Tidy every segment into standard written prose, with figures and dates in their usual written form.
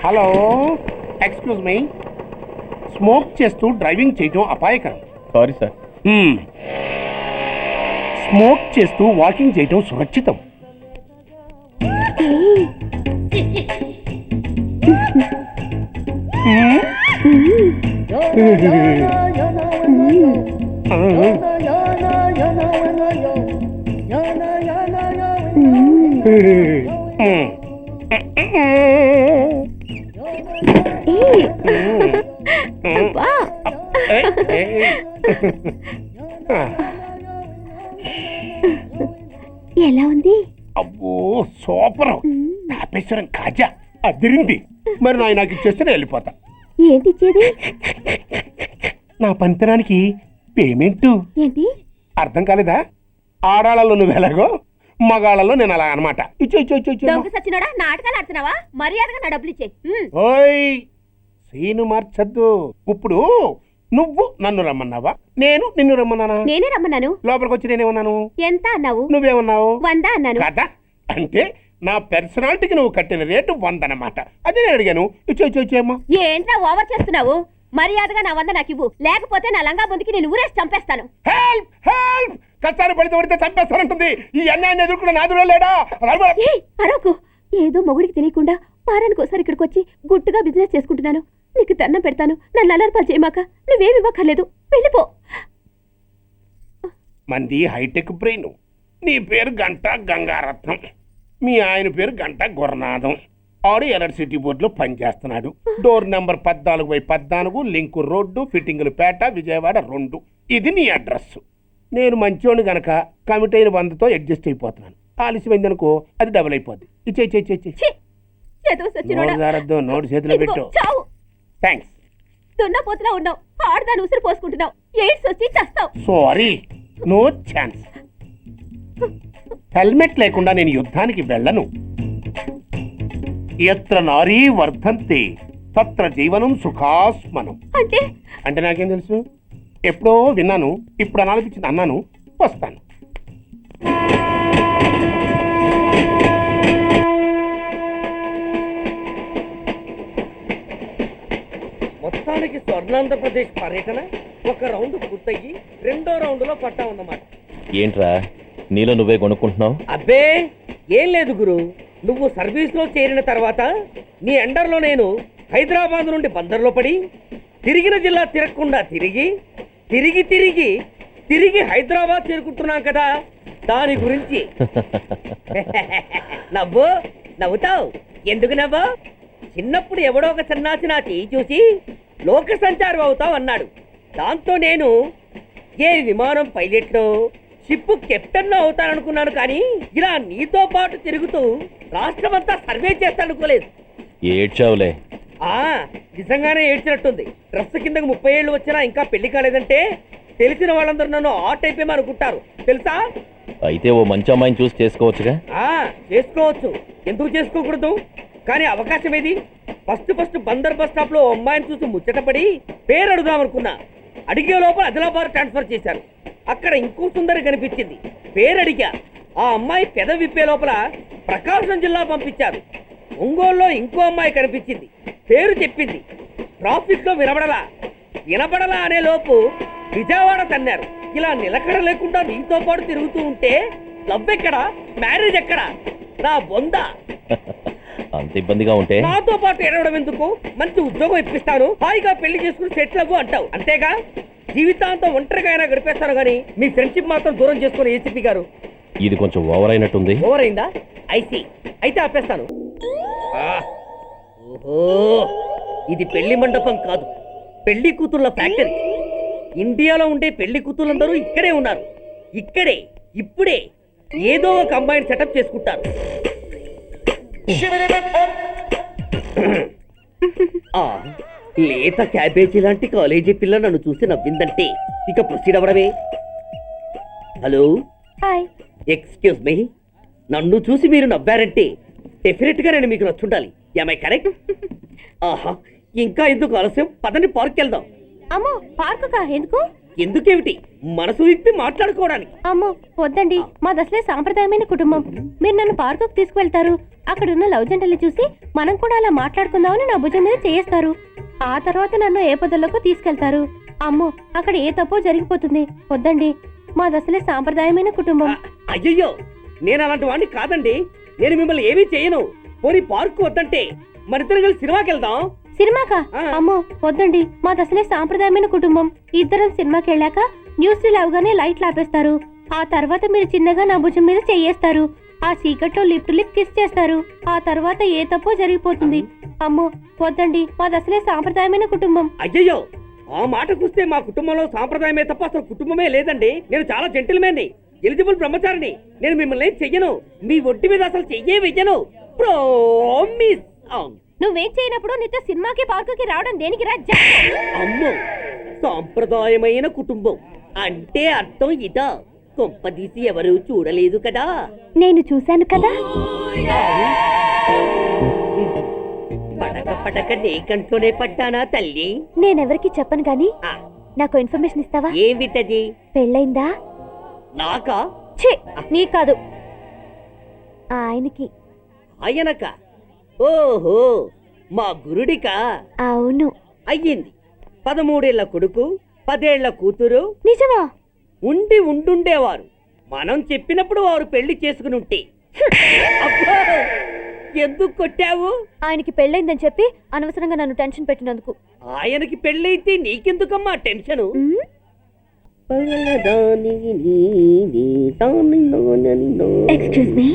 Hello, excuse me. Smoke చేస్తూ driving చేయటం అపాయకరం. Sorry sir. స్మోక్ చేస్తూ వాకింగ్ చేయటం సురక్షితం. ఎలా ఉంది? అబ్బో సూపర్. తాపేశ్వరం కాజా అదిరింది. మరి నాకు ఇచ్చేస్తే నేను వెళ్ళిపోతా. ఏంటి ఇచ్చేది? నా పంతనానికి పేమెంట్. ఏంటి అర్థం కాలేదా? ఆడాళ్ళలో నువ్వు ఎలాగో, మగాళ్ళలో నేను అలా అనమాట. సచ్చినోడా, నాటకాలు ఆడుతున్నావా? మర్యాదగా నా డబ్బులు ఇచ్చే. ఓయ్ సీను మార్చద్దు. ఇప్పుడు నువ్వు నన్ను రమ్మన్నావా, నేను నిన్ను రమ్మన్నానా? నేనే రమ్మన్నాను. లోపలికి వచ్చి నేనేమన్నాను? ఎంత అన్నావు? నువ్వేమన్నావు? 100 అన్నాను. కదా, అంటే నా పర్సనాలిటీకి నువ్వు కట్టిన రేటు 100 అన్నమాట. అదే నేను అడిగాను. ఇచ్చేమ్మా. ఏంట్రా ఓవర్ చేస్తున్నావు? మర్యాదగా నా 100 నాకు ఇవ్వు, లేకపోతే నా లంగా బొందికి నేను ఊరేసి చంపేస్తాను. Help help. కష్టాలు పడితే చంపేస్తానంటుంది. ఈ అన్యాయాన్ని ఎదుర్కొన్న నాదుడే లేడా? అరవకు. ఏదో మొగుడికి తెలియకుండా వారానికి ఒకసారి ఇక్కడికి వచ్చి గుట్టుగా బిజినెస్ చేసుకుంటున్నాను. నీకు దండం పెడతాను, నన్ను అల్లరిపాలు చేయమాక. నువ్వేమి ఇవ్వక్కర్లేదు, వెళ్ళిపో. మంది హైటెక్ బ్రెయిన్. నీ పేరు గంటా గంగారత్నం, మీ ఆయన పేరు గంటా గురనాథం. ఆడు ఎలక్ట్రిసిటీ బోర్డులో పనిచేస్తున్నాడు. డోర్ నెంబర్ 14/14, లింకు రోడ్డు, ఫిట్టింగులు పేట, విజయవాడ 2. ఇది నీ అడ్రస్. నేను మంచోని గనక కమిట్ అయిన 100తో అడ్జస్ట్ అయిపోతున్నాను. ఆలస్యమైందనుకో అది డబుల్ అయిపోద్ది. నోటు చేతిలో పెట్టు. థ్యాంక్స్. దున్నపోతులా ఉన్నావు, ఆడదాని ఉసిరి పోసుకుంటున్నావు. ఎయిడ్స్ వచ్చి చస్తావు. Sorry, no chance. హెల్మెట్ లేకుండా నేను యుద్ధానికి వెళ్ళను. ఎత్ర నారీ వర్ధంతే తత్ర జీవనం సుఖాస్మనం. అంటే నాకేం తెలుసు? ఎప్పుడో విన్నాను, ఇప్పుడు అనాలనిపించింది అన్నాను. వస్తాను. మొత్తానికి స్వర్ణాంధ్రప్రదేశ్ పర్యటన ఒక రౌండ్ పూర్తయ్యి 2వ రౌండ్లో పట్టామన్నమాట. ఏంట్రా నీలో నువ్వే కొనుక్కుంటున్నావు? అబ్బే ఏం లేదు గురు. నువ్వు సర్వీస్లో చేరిన తర్వాత నీ అండర్లో నేను హైదరాబాద్ నుండి బందర్లో పడి తిరిగిన జిల్లా తిరగకుండా తిరిగి తిరిగి తిరిగి తిరిగి హైదరాబాద్ చేరుకుంటున్నాం కదా, దాని గురించి. నవ్వుతావు ఎందుకు నవ్వు? చిన్నప్పుడు ఎవడో ఒక సన్నాసి నా చేయి చూసి లోక సంచారం అవుతావు అన్నాడు. దాంతో నేను ఏ విమానం పైలట్లో, షిప్ కెప్టెన్ అవుతాననుకున్నాను. కానీ ఇలా నీతో పాటు తిరుగుతూ రాష్ట్రమంతా సర్వే చేస్తానుకోలేదు. ఏడ్చావులే. నిజంగానే ఏడ్చినట్టుంది. డ్రెస్ కిందకు 30 ఏళ్ళు వచ్చినా ఇంకా పెళ్లి కాలేదంటే తెలిసిన వాళ్ళందరూ నన్ను ఆట్ అయిపోయి అనుకుంటారు తెలుసా? అయితే ఓ మంచి అమ్మాయిని చూసి చేసుకోవచ్చుగా. చేసుకోవచ్చు, ఎందుకు చేసుకోకూడదు? కానీ అవకాశం ఏది? ఫస్ట్ బందర్ బస్ స్టాప్ లో అమ్మాయిని చూసి ముచ్చటపడి పేరు అడుగుదామనుకున్నా. అడిగే లోపల ఆదిలాబాద్ ట్రాన్స్ఫర్ చేశారు. అక్కడ ఇంకో సుందరి కనిపించింది. పేరు అడిగా. ఆ అమ్మాయి పెద విప్పే లోపల ప్రకాశం జిల్లా పంపించారు. ఒంగోలులో ఇంకో అమ్మాయి కనిపించింది. పేరు చెప్పింది. ట్రాఫిక్ లో వినబడలా అనే లోపు విజయవాడ తన్నారు. ఇలా నిలకడ లేకుండా నీతో పాటు తిరుగుతూ ఉంటే లవ్ ఎక్కడా, మ్యారేజ్ ఎక్కడా? నా బొంద. అంత ఇబ్బందిగా ఉంటే నాతో పాటు ఎడవడం ఎందుకు? మంచి ఉద్యోగం ఇప్పిస్తాను, హాయిగా పెళ్లి చేసుకుని సెటిల్ అవ్వు అంటావు. అంతేగా, జీవితాంతం ఒంటరిగా అయినా గడిపేస్తాను. కానీ మీ ఫ్రెండ్షిప్ మాత్రం దూరం చేసుకుని ఏసీపీ గారు. ఇది కొంచెం ఓవర్ అయినట్టుంది. ఓవర్ అయిందా? ఐసీ. అయితే ఆపేస్తాను. ఓహో, ఇది పెళ్లి మండపం కాదు, పెళ్లి కూతుళ్ళ ఫ్యాక్టరీ. ఇండియాలో ఉండే పెళ్లి కూతుళ్ళందరూ ఇక్కడే ఉన్నారు. ఇక్కడే ఇప్పుడే ఏదో ఒక అమ్మాయిని సెటప్ చేసుకుంటారు. లేత క్యాబేజీ లాంటి కాలేజీ పిల్ల నన్ను చూసి నవ్విందంటే ఇక ప్రొసీడ్ అవ్వడమే. హలో, ఎక్స్క్యూజ్ మీ. నన్ను చూసి మీరు నవ్వారంటే డెఫినెట్ గా నేను మీకు నచ్చుండాలి. ఏమై కరెక్ట్? ఆహా, ఇంకా ఎందుకు ఆలస్యం? పదండి, పార్క్ వెళ్దాం. అమ్మో, పార్కు కా? ఎందుకు? ఎందుకేమిటి మనసు విప్పి మాట్లాడుకోవడానికి. అమ్మో వద్దండి, మాది అసలే సాంప్రదాయమైన కుటుంబం. మీరు నన్ను పార్కుకు తీసుకువెళ్తారు, అక్కడ ఉన్న లవ్ జంటల్ని చూసి మనం కూడా అలా మాట్లాడుకుందామని నా భుజం మీద చేయిస్తారు. ఆ తర్వాత నన్ను ఏ పొదల్లోకి తీసుకెళ్తారు. అమ్మో అక్కడ ఏ తప్పో జరిగిపోతుంది. వద్దండి, మాది అసలే సాంప్రదాయమైన కుటుంబం. అయ్యయ్యో, నేను అలాంటి వాడిని కాదండి. నేను మిమ్మల్ని ఏమీ చేయను. పోనీ పార్కు వద్దంటే మరిద్దరు కలిసి సినిమాకి వెళ్దాం. సినిమాకా? అమ్మో వద్దండి, మాది అసలే సాంప్రదాయమైన కుటుంబం. ఇద్దరం సినిమాకి వెళ్ళాక న్యూస్ లేవగానే లైట్లు ఆపేస్తారు. ఆ తర్వాత మీరు చిన్నగా నా భుజం మీద చెయ్యేస్తారు. ఆ చీకట్లో లిప్ కిస్ చేస్తారు. ఆ తర్వాత ఏ తప్పో జరిగిపోతుంది. అమ్మో వద్దండి, మాది అసలే సాంప్రదాయమైన కుటుంబం. అయ్యయ్యో, ఆ మాటకొస్తే మా కుటుంబంలో సాంప్రదాయమే తప్ప అసలు కుటుంబమే లేదండి. నేను చాలా జెంటిల్మెన్ని, ఎలిజిబుల్ బ్రహ్మచారిని. నేను మిమ్మల్ని ఏం చెయ్యను. మీ ఒంటి మీద అసలు చెయ్యే వెయ్యను. ప్రామిస్. నువ్వేం చేయనప్పుడు నీతో సినిమాకి పార్కుకి రావడం దేనికి రా? అమ్మో, సాంప్రదాయమైన కుటుంబం అంటే అర్థం ఇదా? కొంపదీసి ఎవరు చూడలేదు కదా? నేను చూశాను కదా. పడక పడక నీ కంట్లోనే పడ్డానా తల్లి? నేనెవరికి చెప్పను గాని నాకు ఇన్ఫర్మేషన్ ఇస్తావా? ఏమిటది? పెళ్ళైందా? నాకా? ఛీ, నీ కాదు, ఆయనకి. ఆయనక? ఓహో, మా గురుడికా? అవును. అయ్యింది. 13 ఏళ్ల కొడుకు, 10 ఏళ్ల కూతురు నిజమా? ఉండుండేవారు. మనం చెప్పినప్పుడు వారు పెళ్లి చేసుకుని ఉంటే. అబ్బా, ఎందుకు కొట్టావు? ఆయనకి పెళ్ళైందని చెప్పి అనవసరంగా నన్ను టెన్షన్ పెట్టినందుకు. ఆయనకి పెళ్ళైతే నీకెందుకమ్మా టెన్షను? Excuse me.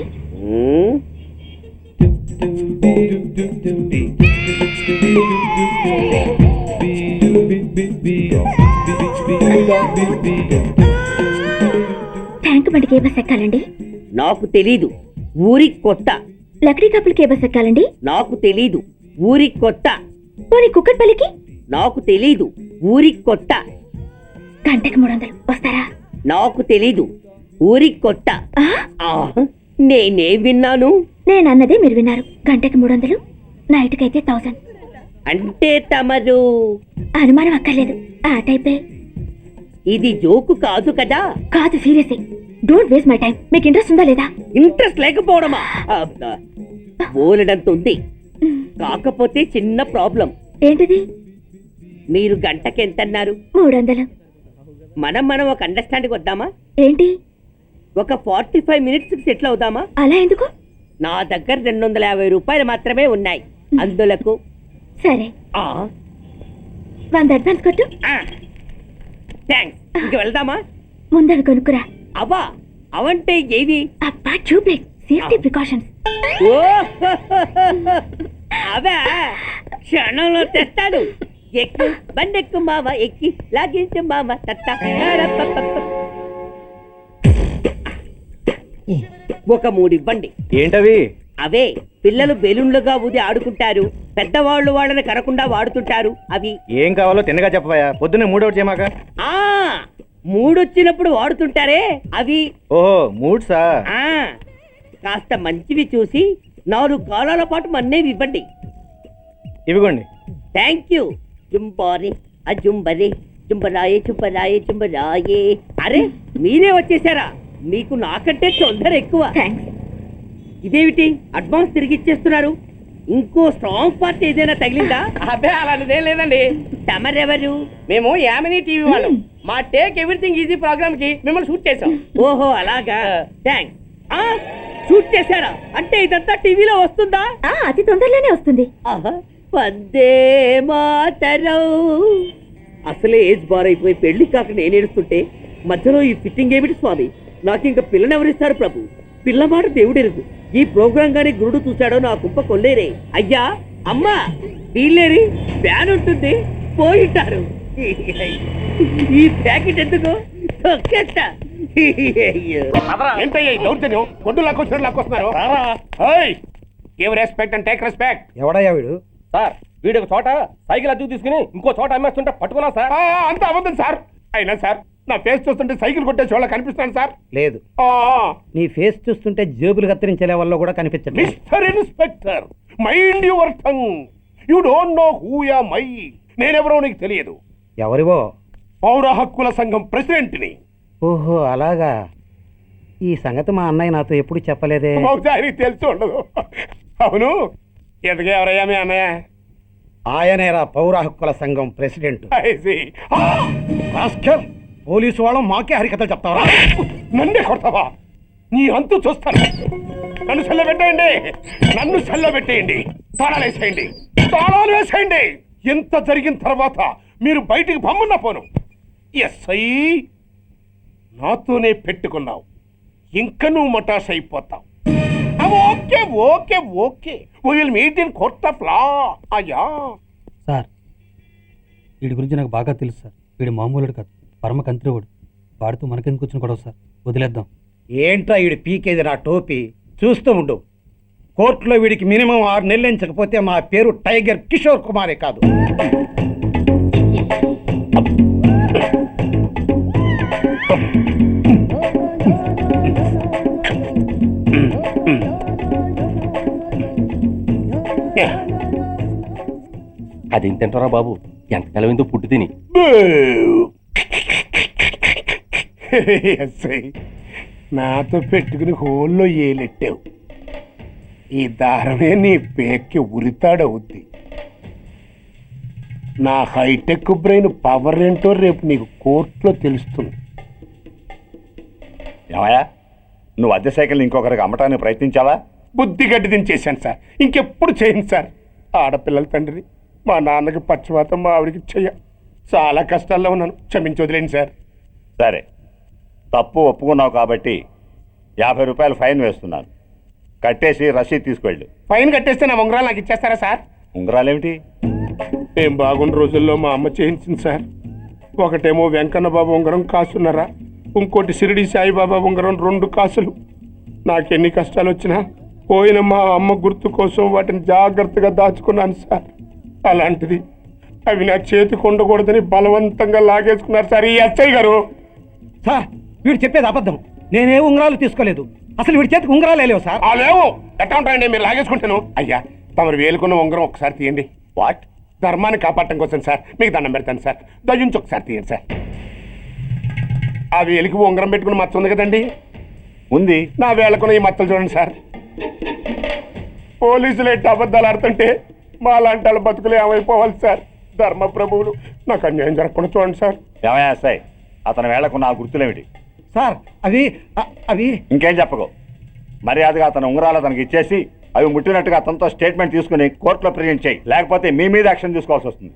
ట్యాంక్ బండికి ఏ బస్ ఎక్కాలండి? నాకు తెలీదు, ఊరి కొత్త. లక్డీ కప్పులకి ఏ బస్ ఎక్కాలండి? నాకు తెలీదు, ఊరి కొత్త. పోనీ కుక్కట్పల్లికి? నాకు తెలీదు, ఊరి కొత్త. గంటకి 300 వస్తారా? నాకు తెలీదు, ఊరి కొత్త. నేనే విన్నాను. నేనన్నదే మీరు విన్నారు. గంటకి 300, నైట్కైతే 1000. అంటే తమరు? అనుమానం అక్కర్లేదు, ఆ టైపే. ఇది జోకు కాదు కదా? కాదు, serious. Don't waste my time. మీకు ఇంట్రెస్ట్ ఉందా లేదా? ఇంట్రెస్ట్ లేకపోవడమా? బోలెడంత ఉంది. కాకపోతే చిన్న ప్రాబ్లం. ఏంటిది? మీరు గంటకి ఎంతన్నారు? 300. మనం ఒక అండర్స్టాండింగ్ వద్దామా? ఏంటి? ఒక 45 మినిట్స్ సెటిల్ అవుదామా? అలా ఎందుకు? నా దగ్గర 250 రూపాయలు మాత్రమే ఉన్నాయి. అందులకు సరే, 100 అడ్వాన్స్ కొట్టు. థ్యాంక్స్. ఇంక వెళ్దామా? ముందవి కొనుక్కురా. అవా? అవంటే ఏవి? అబ్బా, ట్యూబ్లైట్, సేఫ్టీ ప్రికాషన్స్. ఓ, అవా? క్షణంలో తెస్తాను. ఎక్కు, బండెక్కు మావ, ఎక్కి లాగించు మామ. ఒక 3 ఇవ్వండి. ఏంటవి? అవే పిల్లలు బెలూన్లుగా ఊది ఆడుకుంటారు. పెద్దవాళ్ళు వాళ్ళని కరకుండా వాడుతుంటారు. అవి ఏం కావాలో తిన్నగా చెప్పవా? పొద్దున్నే 3 చేయమాక. 3 వచ్చినప్పుడు వాడుతుంటారే అవి. ఓహో, 3సా? కాస్త మంచివి చూసి 4 కాలాల పాటు మన్నేవి ఇవ్వండి. ఇవిగోండి. Thank you. జుంబారి అజుంబరే, జుంబరాయే చుంబరాయే చుంబరాయే. అరే, మీరే వచ్చేసారా? మీకు నాకంటే తొందర ఎక్కువ. ఇదేమిటి అడ్వాన్స్ తిరిగి ఇచ్చేస్తున్నారు? ఇంకో స్ట్రాంగ్ పార్ట్ ఏదైనా తగిలిందా? అదే అలాంటిదేం లేదండి. తమరెవరు? మేము యామినీ టీవీ వాళ్ళం. మా టేక్ ఎవ్రీథింగ్ ఈజీ ప్రోగ్రామ్ కి మిమ్మల్ని షూట్ చేసాం. ఓహో, అలాగా. థ్యాంక్స్. షూట్ చేశారా? అంటే ఇదంతా టీవీలో వస్తుందా? అతి తొందరలోనే వస్తుంది. వందే మాతరం. అసలే ఏజ్ బార్ అయిపోయి పెళ్లి కాక నేను ఏడుస్తుంటే మధ్యలో ఈ ఫిట్టింగ్ ఏమిటి స్వామి? నాకు ఇంకా పిల్లనెవరిస్తారు ప్రభు? పిల్లమాట దేవుడెరుగు. ఈ ప్రోగ్రాం గాని గురుడు చూశాడో నా కుప్ప కొల్లేరే. అయ్యా, అమ్మా, వీళ్ళేరి ఫ్యాన్ ఉంటుంది, పోయింటారు. ఈ ప్యాకెట్ ఎందుకు? ఏంటయ్యా ఈ దౌర్జన్యం? కొట్టు లాక్కొచ్చిన లాక్కొస్తున్నారు. Give respect and take respect. ఎవడయ్యా వీడు? సార్, వీడు ఒక చోట సైకిల్ అద్దెకు తీసుకుని ఇంకో చోట అమ్మేస్తుంటే పట్టుకున్నా సార్. అంత అబద్ధం సార్. అయినా సార్, నా ఫేస్ చూస్తుంటే సైకిల్ కొట్టే చోళ్ళ కనిపిస్తాను సార్. లేదు, నీ ఫేస్ చూస్తుంటే జేబులు కత్తిరించే లెవెల్లో కూడా కనిపించట్లేదు. Mister inspector, mind your tongue. You don't know who yeah my. నేనెవరో నీకు తెలియదు. ఎవరివో? పౌర హక్కుల సంఘం ప్రెసిడెంట్ని. ఓహో అలాగా. ఈ సంగతి మా అన్నయ్య నాతో ఎప్పుడు చెప్పలేదే. బహుశా ఆయనకి తెలిసి ఉండదు. అవును, ఎదగా ఎవరయ్యా మీ అన్నయ్య? ఆయనేరా పౌర హక్కుల సంఘం ప్రెసిడెంట్. I see. ఆ! రాస్కల్, పోలీసు వాళ్ళం మాకే హరికథలు చెప్తావరా? నన్నే కొడతావా? నీ అంతు చూస్తాను. నన్ను సెల్ల పెట్టేయండి, నన్ను సెల్ల పెట్టేయండి, తాళాలు వేసేయండి, తాళాలు వేసేయండి. ఎంత జరిగిన తర్వాత మీరు బయటికి పమ్మున్న పోను. ఎస్ఐ నాతోనే పెట్టుకున్నావు, ఇంక నువ్వు మటాష్ అయిపోతావు. Okay okay okay, will meet in court of law. అయ్యా సార్ వీడి గురించి నాకు బాగా తెలుసు సార్. వీడి మామూలుడు కాదు, పరమ కంత్రివుడు. వాడితో మనకెందుకు వచ్చిన గొడవ సార్, వదిలేద్దాం. ఏంట్రా వీడి పీకేది నా టోపీ? చూస్తూ ఉండు. కోర్టులో వీడికి మినిమం 6 నెలలు ఎంచకపోతే మా పేరు టైగర్ కిషోర్ కుమారే కాదు. అదేం తింటారా బాబు, ఎంతకాలం ఏందో పుట్టి తిని. ఎస్ఐ నాతో పెట్టుకుని హోల్లో ఏలెట్టావు. ఈ దారమే నీ పేక్కి ఉరితాడవుద్ది. నా హైటెక్ బ్రెయిన్ పవర్ ఏంటో రేపు నీకు కోర్టులో తెలుస్తుంది. ఏమయ్యా, నువ్వు అద్దె సైకిల్ని ఇంకొకరికి అమ్మటానికి ప్రయత్నించావా? బుద్ధి గడ్డి దించేశాను సార్, ఇంకెప్పుడు చేయను సార్. ఆడపిల్లల తండ్రిని, మా నాన్నకి పక్షవాతం, మా ఆవిడికి చెయ్య. చాలా కష్టాల్లో ఉన్నాను, క్షమించి వదిలేండి సార్. సరే, తప్పు ఒప్పుకున్నావు కాబట్టి 50 రూపాయలు ఫైన్ వేస్తున్నాను. కట్టేసి రసీదు తీసుకెళ్ళు. ఫైన్ కట్టేస్తే నా ఉంగరాలు నాకు ఇచ్చేస్తారా సార్? ఉంగరాలేమిటి? ఏం బాగున్న రోజుల్లో మా అమ్మ చేయించింది సార్. ఒకటేమో వెంకన్న బాబు ఉంగరం కాసున్నరా, ఇంకోటి షిరిడి సాయిబాబా ఉంగరం 2 కాసులు. నాకెన్ని కష్టాలు వచ్చినా పోయిన మా అమ్మ గుర్తు కోసం వాటిని జాగ్రత్తగా దాచుకున్నాను సార్. అలాంటిది అవి నా చేతికి ఉండకూడదని బలవంతంగా లాగేసుకున్నారు సార్ ఈ ఎస్ఐ గారు. సార్ వీడు చెప్పేది అబద్ధం. నేనే ఉంగరాలు తీసుకోలేదు. అసలు వీడి చేతికి ఉంగరాలే లేవు సార్. ఆ లేవు, ఎట్లా ఉంటాయండి మీరు లాగేసుకుంటాను. అయ్యా తమరు వేలుకున్న ఉంగరం ఒకసారి తీయండి. వాట్? ధర్మాన్ని కాపాడటం కోసం సార్, మీకు దండం పెడతాను సార్. దయ్యుంచి ఒకసారి తీయండి సార్. ఆ వేలికి ఉంగరం పెట్టుకుని మచ్చ ఉంది కదండి, ఉంది. నా వేళకున్న ఈ మచ్చలు చూడండి సార్. పోలీసులు ఎట్టి అబద్ధాలు ఆడుతుంటే మా లాంటి వాళ్ళ బతుకులు ఏమైపోవాలి సార్. ధర్మ ప్రభువులు, నాకు అన్యాయం జరగకుండా చూడండి సార్. ఏమయ్యా సాయి, అతని వేళకున్న ఆ గుర్తులేమిటి? సార్ అవి అవి ఇంకేం చెప్పకు. మర్యాదగా అతని ఉంగరాలు అతనికి ఇచ్చేసి అవి ముట్టినట్టుగా అతనితో స్టేట్మెంట్ తీసుకుని కోర్టులో ప్రజెంట్ చేయి. లేకపోతే మీ మీద యాక్షన్ తీసుకోవాల్సి వస్తుంది.